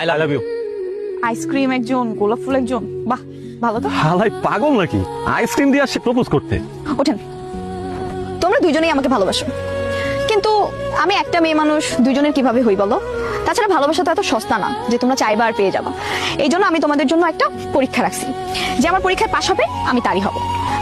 I love you. Ice cream একজন, গোলাপ ফুল একজন, বাহ ভালো তো। হালাই পাগল নাকি, আইসক্রিম দিয়ে আসছে প্রপোজ করতে? ওঠেন, তোমরা দুইজনেই আমাকে ভালোবাসো, কিন্তু আমি একটা মেয়ে মানুষ, দুইজনের কিভাবে হই বলো? তাছাড়া ভালোবাসা তো এত সস্তা না যে তোমরা চাইবা আর পেয়ে যাবা। এই জন্য আমি তোমাদের জন্য একটা পরীক্ষা রাখছি, যে আমার পরীক্ষায় পাশ হবে আমি তারই হব।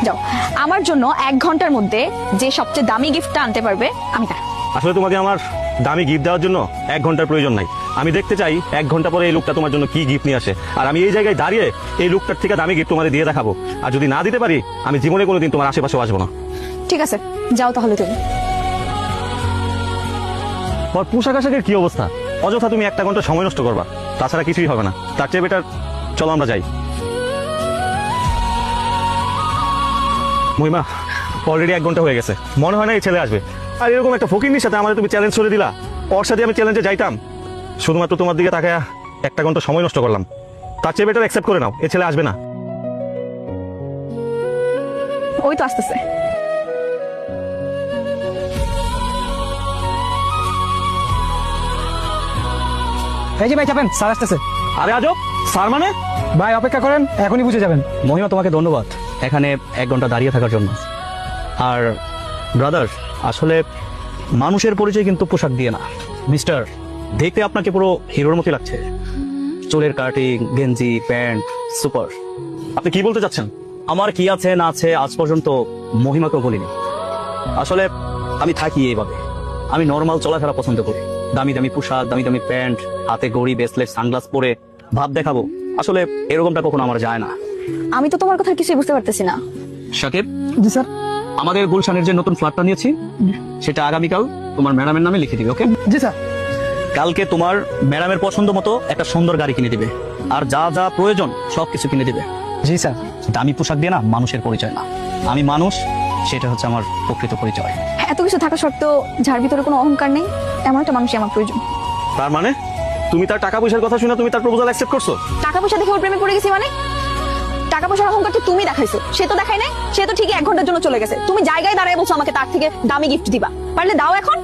যাও, আমার জন্য 1 ঘন্টার মধ্যে যে সবচেয়ে দামি গিফটটা আনতে পারবে আমি তার। আসলে তোমাকে আমার দামি গিফট দেওয়ার জন্য 1 ঘন্টার প্রয়োজন নাই। আমি দেখতে চাই 1 ঘন্টা পরে এই লোকটা তোমার জন্য কি গিফট নিয়ে আসে, আর আমি এই জায়গায় দাঁড়িয়ে এই লোকটার থেকে দামি গিফট তোমাদের দিয়ে দেখাবো। আর যদি না দিতে পারি, আমি জীবনে কোনোদিন তোমার আশেপাশেও আসবো না। ঠিক আছে, যাও তাহলে তুমি। তোমার পোশাক আশাকের কি অবস্থা? অযথা তুমি 1 ঘন্টা সময় নষ্ট করবা, তাছাড়া কিছুই হবে না। তার চেয়ে বেটার চলো আমরা যাই। মহিমা, অলরেডি 1 ঘন্টা হয়ে গেছে, মনে হয় না এই ছেলে আসবে। আর এরকম একটা ফকিন্নির সাথে আমাদের তুমি চ্যালেঞ্জ করে দিলা। ওর সাথে আমি চ্যালেঞ্জে যাইতাম, শুধুমাত্র তোমার দিকে তাকায়া 1 ঘন্টা সময় নষ্ট করলাম। তার চেয়ে বেটার অ্যাকসেপ্ট করে নাও, এই ছেলে আসবে না। ওই তো আসতেছে। এই যে ভাই চাপেন, স্যার আসতেছে। আরে আজব, স্যার মানে? ভাই অপেক্ষা করেন, এখনই বুঝে যাবেন। মহিমা, তোমাকে ধন্যবাদ এখানে 1 ঘন্টা দাঁড়িয়ে থাকার জন্য। আর ব্রাদার, আসলে মানুষের পরিচয় কিন্তু পোশাক দিয়ে না। মিস্টার, দেখতে আপনাকে পুরো হিরোর মতো লাগছে। চুলের কাটিং, গেঞ্জি, প্যান্ট, সুপার। আপনি কি বলতে চাচ্ছেন? আমার কি আছে না আছে আজ পর্যন্ত মহিমাকেও বলিনি। আসলে আমি থাকি এইভাবে, আমি নর্মাল চলাফেরা পছন্দ করি। দামি দামি পোশাক, দামি দামি প্যান্ট, হাতে ঘড়ি, ব্রেসলেট, সানগ্লাস পরে ভাব দেখাবো, আসলে এরকমটা কখনো আমার যায় না। আমি তো তোমার কথা কিছুই বুঝতে পারতেছি না। সাকিব, জি স্যার। আমাদের গুলশানের যে নতুন ফ্ল্যাটটা নিয়েছি, সেটা আগামীকাল তোমার ম্যাডামের নামে লিখে দিবে। ওকে? জি স্যার। কালকে তোমার ম্যাডামের পছন্দ মতো একটা সুন্দর গাড়ি কিনে দিবে, আর যা যা প্রয়োজন সবকিছু কিনে দিবে। জি স্যার। দামি পোশাক দিয়ে না মানুষের পরিচয় না। আমি মানুষ, সেটা হচ্ছে আমার প্রকৃত পরিচয়। এত কিছু থাকা সত্ত্বেও যার ভিতরে কোনো অহংকার নেই, এমন একটা মানুষই আমার প্রয়োজন। তার মানে তুমি তার টাকা পয়সার কথা শুনে তুমি তার প্রপোজাল অ্যাকসেপ্ট করছো? টাকা পয়সা দেখে ওর প্রেমে পড়ে গেছি মানে? টাকা পয়সার অহংকার তো তুমি দেখাইছো, সে তো দেখাই নাই। সে তো ঠিকই 1 ঘন্টার জন্য চলে গেছে। তুমি জায়গায় দাঁড়ায় বলছো আমাকে তার থেকে দামি গিফট দিবা, পারলে দাও এখন।